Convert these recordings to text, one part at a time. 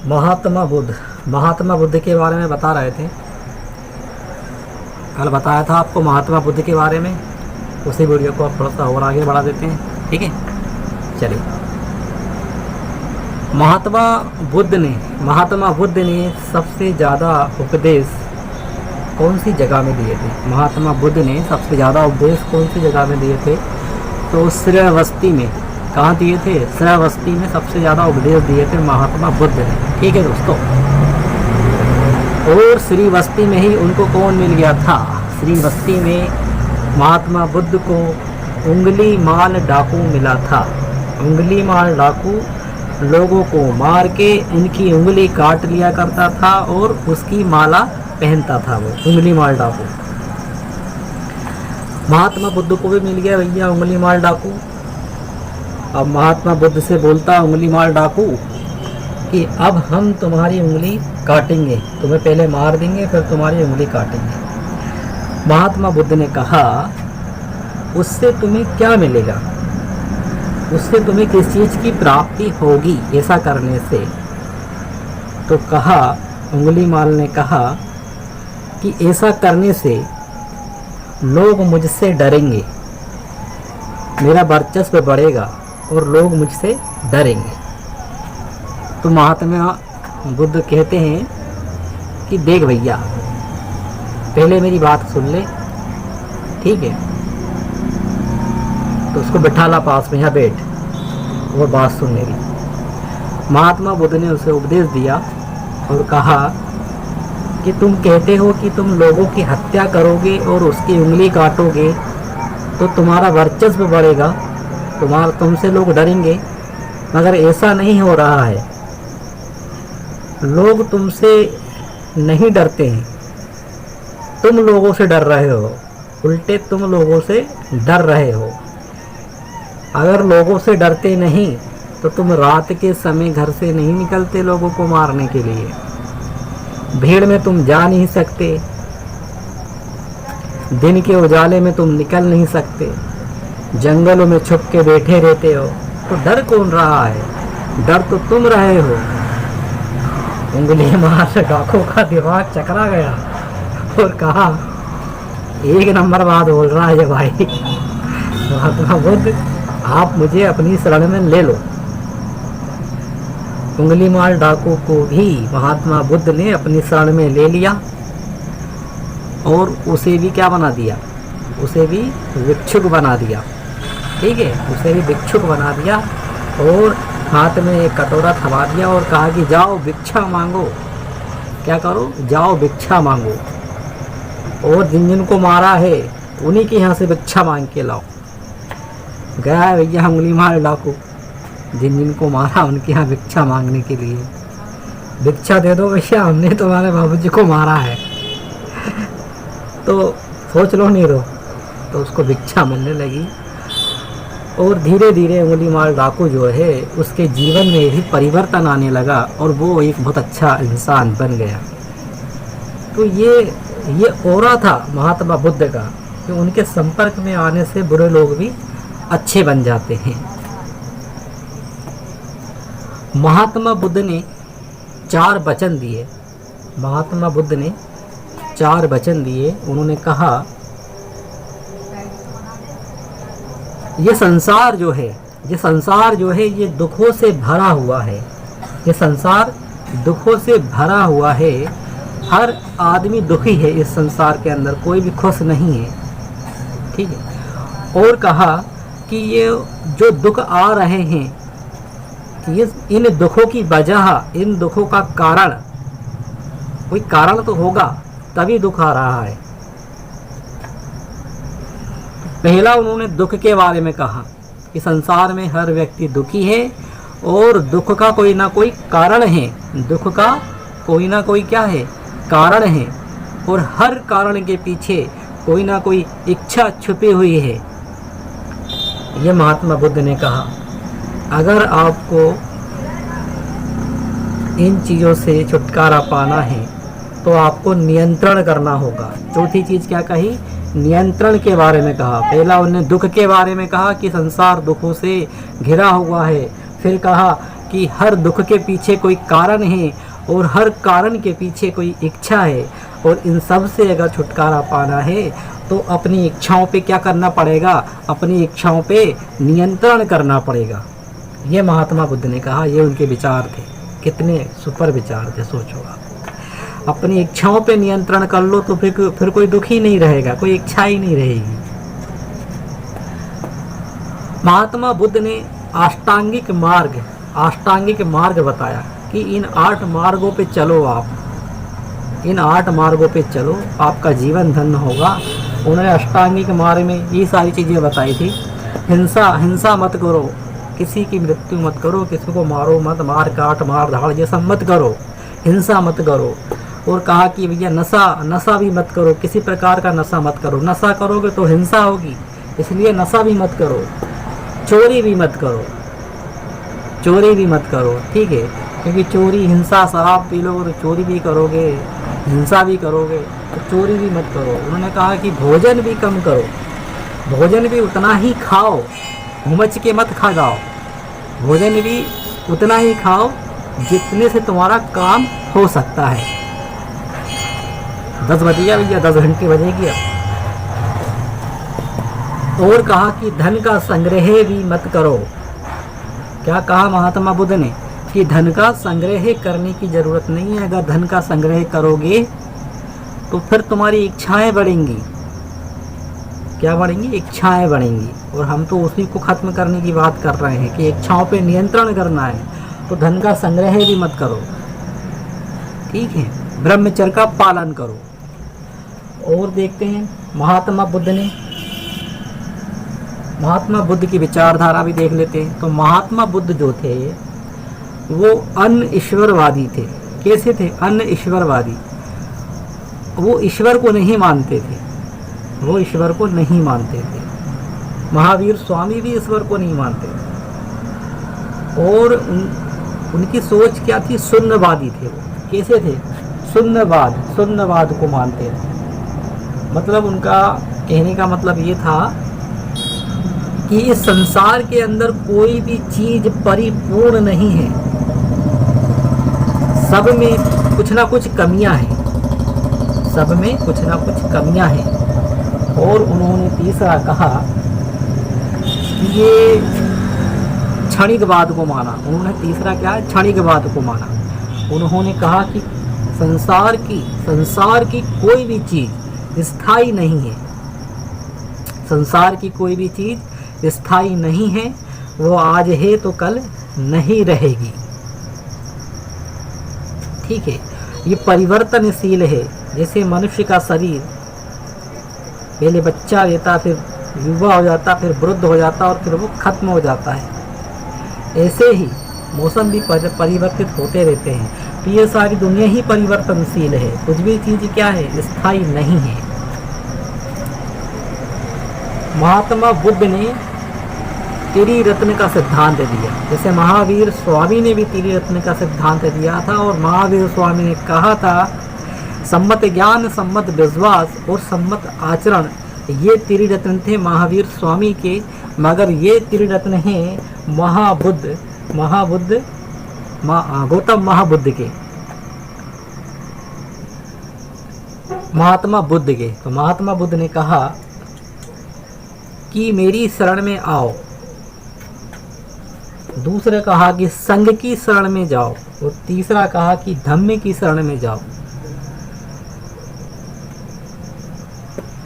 महात्मा बुद्ध के बारे में बता रहे थे। कल बताया था आपको महात्मा बुद्ध के बारे में। उसी वीडियो को आप थोड़ा सा और आगे बढ़ा देते हैं, ठीक है। चलिए, महात्मा बुद्ध ने सबसे ज़्यादा उपदेश कौन सी जगह में दिए थे? महात्मा बुद्ध ने सबसे ज़्यादा उपदेश कौन सी जगह में दिए थे? तो श्रावस्ती में। कहाँ दिए थे? श्रावस्ती में सबसे ज़्यादा उपदेश दिए थे महात्मा बुद्ध ने, ठीक है दोस्तों। और श्रीवस्ती में ही उनको कौन मिल गया था? श्रीवस्ती में महात्मा बुद्ध को उंगली माल डाकू मिला था। उंगली माल डाकू लोगों को मार के उनकी उंगली काट लिया करता था और उसकी माला पहनता था वो उंगली माल डाकू। महात्मा बुद्ध को भी मिल गया भैया उंगली माल डाकू। अब महात्मा बुद्ध से बोलता उंगली माल डाकू कि अब हम तुम्हारी उंगली काटेंगे, तुम्हें पहले मार देंगे फिर तुम्हारी उंगली काटेंगे। महात्मा बुद्ध ने कहा उससे तुम्हें क्या मिलेगा? उससे तुम्हें किस चीज़ की प्राप्ति होगी ऐसा करने से? तो कहा, उंगली माल ने कहा कि ऐसा करने से लोग मुझसे डरेंगे, मेरा वर्चस्व बढ़ेगा और लोग मुझसे डरेंगे। तो महात्मा बुद्ध कहते हैं कि देख भैया, पहले मेरी बात सुन ले, ठीक है। तो उसको बिठा ला पास में, यहाँ बैठ और बात सुन मेरी। महात्मा बुद्ध ने उसे उपदेश दिया और कहा कि तुम कहते हो कि तुम लोगों की हत्या करोगे और उसकी उंगली काटोगे तो तुम्हारा वर्चस्व बढ़ेगा, तुमसे लोग डरेंगे, मगर ऐसा नहीं हो रहा है। लोग तुमसे नहीं डरते हैं, तुम लोगों से डर रहे हो, उल्टे तुम लोगों से डर रहे हो। अगर लोगों से डरते नहीं तो तुम रात के समय घर से नहीं निकलते लोगों को मारने के लिए, भीड़ में तुम जा नहीं सकते, दिन के उजाले में तुम निकल नहीं सकते, जंगलों में छुप के बैठे रहते हो। तो डर कौन रहा है? डर तो तुम रहे हो। उंगली मार डाकू का दिमाग चकरा गया और कहा एक नंबर बात बोल रहा है भाई महात्मा बुद्ध, आप मुझे अपनी शरण में ले लो। उंगली मार डाकू को भी महात्मा बुद्ध ने अपनी शरण में ले लिया और उसे भी क्या बना दिया? उसे भी भिक्षुक बना दिया, ठीक है। उसे भी भिक्षुक बना दिया और हाथ में एक कटोरा थमा दिया और कहा कि जाओ भिक्षा मांगो। क्या करो? जाओ भिक्षा मांगो, और जिन जिन को मारा है उन्हीं के यहाँ से भिक्षा मांग के लाओ। गया है भैया उंगली मार डाकू, जिन जिन को मारा उनके यहाँ भिक्षा मांगने के लिए। भिक्षा दे दो भैया, हमने तुम्हारे बाबूजी को मारा है तो सोच लो नहीं रो। तो उसको भिक्षा मिलने लगी और धीरे धीरे उंगली मार डाकू जो है उसके जीवन में भी परिवर्तन आने लगा और वो एक बहुत अच्छा इंसान बन गया। तो ये ऑरा था महात्मा बुद्ध का कि उनके संपर्क में आने से बुरे लोग भी अच्छे बन जाते हैं। महात्मा बुद्ध ने 4 वचन दिए। महात्मा बुद्ध ने 4 वचन दिए। उन्होंने कहा ये संसार जो है ये दुखों से भरा हुआ है। ये संसार दुखों से भरा हुआ है। हर आदमी दुखी है इस संसार के अंदर, कोई भी खुश नहीं है, ठीक है। और कहा कि ये जो दुख आ रहे हैं, ये इन दुखों की वजह, इन दुखों का कारण, कोई कारण तो होगा तभी दुख आ रहा है। पहला उन्होंने दुख के बारे में कहा कि संसार में हर व्यक्ति दुखी है और दुख का कोई ना कोई कारण है। दुख का कोई ना कोई क्या है? कारण है। और हर कारण के पीछे कोई ना कोई इच्छा छुपी हुई है। ये महात्मा बुद्ध ने कहा। अगर आपको इन चीज़ों से छुटकारा पाना है तो आपको नियंत्रण करना होगा। चौथी चीज़ क्या कही? नियंत्रण के बारे में कहा। पहला उन्होंने दुख के बारे में कहा कि संसार दुखों से घिरा हुआ है। फिर कहा कि हर दुख के पीछे कोई कारण है और हर कारण के पीछे कोई इच्छा है, और इन सब से अगर छुटकारा पाना है तो अपनी इच्छाओं पे क्या करना पड़ेगा, अपनी इच्छाओं पे नियंत्रण करना पड़ेगा। ये महात्मा बुद्ध ने कहा, ये उनके विचार थे। कितने सुपर विचार थे, सोचो आप। अपनी इच्छाओं पे नियंत्रण कर लो तो फिर कोई दुख ही नहीं रहेगा, कोई इच्छा ही नहीं रहेगी। महात्मा बुद्ध ने अष्टांगिक मार्ग बताया कि इन 8 मार्गों पे चलो आप, इन 8 मार्गों पे चलो, आपका जीवन धन्य होगा। उन्होंने अष्टांगिक मार्ग में ये सारी चीज़ें बताई थी। हिंसा मत करो, किसी की मृत्यु मत करो, किसी को मारो मत, मार काट मार धाड़ ये सब मत करो, हिंसा मत करो। और कहा कि भैया नशा भी मत करो, किसी प्रकार का नशा मत करो, नशा करोगे तो हिंसा होगी, इसलिए नशा भी मत करो। चोरी भी मत करो, ठीक है, क्योंकि चोरी, हिंसा, शराब पी लोगे तो चोरी भी करोगे, हिंसा भी करोगे, तो चोरी भी मत करो। उन्होंने कहा कि भोजन भी कम करो, भोजन भी उतना ही खाओ, घुमच के मत खा जाओ, भोजन भी उतना ही खाओ जितने से तुम्हारा काम हो सकता है। 10 बज गया भैया, 10 घंटे बजेगी अब। और कहा कि धन का संग्रह भी मत करो। क्या कहा महात्मा बुद्ध ने कि धन का संग्रह करने की जरूरत नहीं है। अगर धन का संग्रह करोगे तो फिर तुम्हारी इच्छाएं बढ़ेंगी। क्या बढ़ेंगी? इच्छाएं बढ़ेंगी। और हम तो उसी को खत्म करने की बात कर रहे हैं कि इच्छाओं पे नियंत्रण करना है, तो धन का संग्रह भी मत करो, ठीक है, ब्रह्मचर्य का पालन करो। और देखते हैं महात्मा बुद्ध की विचारधारा भी देख लेते हैं। तो महात्मा बुद्ध जो थे वो अन्न ईश्वरवादी थे। कैसे थे? अन्न ईश्वरवादी। वो ईश्वर को नहीं मानते थे, महावीर स्वामी भी ईश्वर को नहीं मानते। और उनकी सोच क्या थी? शून्यवादी थे वो। कैसे थे? शून्यवाद को मानते थे। मतलब उनका कहने का मतलब ये था कि इस संसार के अंदर कोई भी चीज परिपूर्ण नहीं है, सब में कुछ ना कुछ कमियां हैं। और उन्होंने तीसरा कहा कि ये क्षणिकवाद को माना। उन्होंने तीसरा क्या है? क्षणिकवाद को माना। उन्होंने कहा कि संसार की कोई भी चीज स्थायी नहीं है, संसार की कोई भी चीज स्थायी नहीं है, वो आज है तो कल नहीं रहेगी, ठीक है, ये परिवर्तनशील है। जैसे मनुष्य का शरीर पहले बच्चा रहता, फिर युवा हो जाता, फिर वृद्ध हो जाता और फिर वो खत्म हो जाता है, ऐसे ही मौसम भी परिवर्तित होते रहते हैं। तो ये सारी दुनिया ही परिवर्तनशील है, कुछ भी चीज़ क्या है? स्थायी नहीं है। महात्मा बुद्ध ने त्रिरत्न का सिद्धांत दिया। जैसे महावीर स्वामी ने भी त्रिरत्न का सिद्धांत दिया था, और महावीर स्वामी ने कहा था सम्मत ज्ञान, सम्मत विश्वास और सम्मत आचरण, ये त्रिरत्न थे महावीर स्वामी के। मगर ये त्रिरत्न हैं गौतम महाबुद्ध के, महात्मा बुद्ध के। तो महात्मा बुद्ध ने कहा कि मेरी शरण में आओ, दूसरा कहा कि संघ की शरण में जाओ, और तीसरा कहा कि धम्म की शरण में जाओ।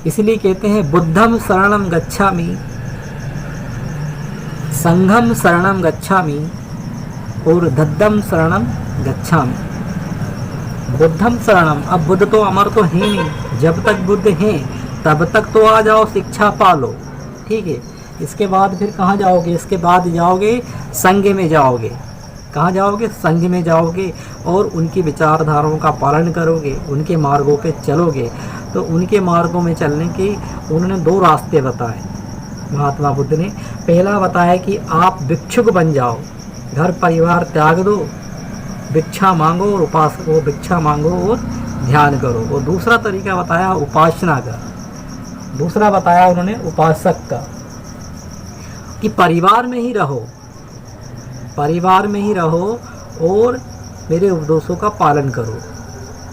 इसलिए कहते हैं बुद्धम शरणम गच्छामि, संघम शरणम गच्छामि और दद्दम शरणम गच्छामि। बुद्धम शरणम, अब बुद्ध तो अमर तो है नहीं, जब तक बुद्ध हैं तब तक तो आ जाओ, शिक्षा पालो, ठीक है। इसके बाद फिर कहाँ जाओगे? इसके बाद जाओगे संघ में जाओगे। कहाँ जाओगे? संघ में जाओगे और उनकी विचारधाराओं का पालन करोगे, उनके मार्गों पे चलोगे। तो उनके मार्गों में चलने के उन्होंने 2 रास्ते बताए महात्मा बुद्ध ने। पहला बताया कि आप भिक्षुक बन जाओ, घर परिवार त्याग दो, भिक्षा मांगो और भिक्षा मांगो और ध्यान करो। और दूसरा तरीका बताया उपासना का, दूसरा बताया उन्होंने उपासक का, कि परिवार में ही रहो, परिवार में ही रहो और मेरे उपदेशों का पालन करो,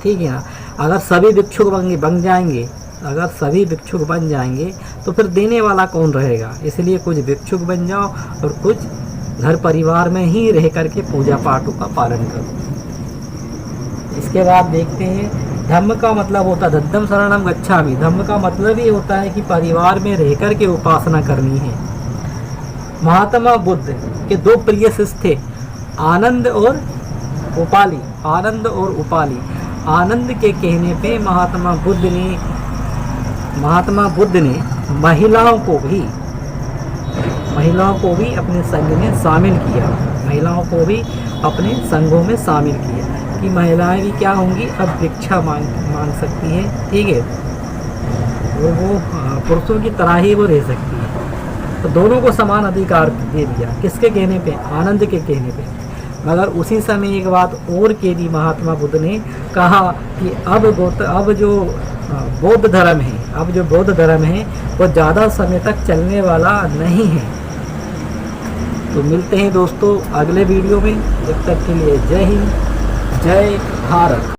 ठीक है ना। अगर सभी भिक्षुक बन जाएंगे, अगर सभी भिक्षुक बन जाएंगे तो फिर देने वाला कौन रहेगा। इसलिए कुछ भिक्षुक बन जाओ और कुछ घर परिवार में ही रह करके पूजा पाठों का पालन करो। इसके बाद देखते हैं धम्म का मतलब होता है धद्दम शरणम गच्छामि। धम्म का मतलब ये होता है कि परिवार में रह कर के उपासना करनी है। महात्मा बुद्ध के दो प्रिय शिष्य थे, आनंद और उपाली। आनंद और उपाली। आनंद के कहने पे महात्मा बुद्ध ने महिलाओं को भी अपने संघ में शामिल किया। महिलाओं को भी अपने संघों में शामिल किया कि महिलाएं भी क्या होंगी, अब भिक्षा मांग सकती हैं, ठीक है। वो पुरुषों की तरह ही वो रह सकती है। तो दोनों को समान अधिकार दे दिया। किसके कहने पे? आनंद के कहने पे। मगर उसी समय एक बात और कह दी महात्मा बुद्ध ने, कहा कि अब जो बौद्ध धर्म है वो ज़्यादा समय तक चलने वाला नहीं है। तो मिलते हैं दोस्तों अगले वीडियो में। जब तक के लिए जय हिंद, जय भारत।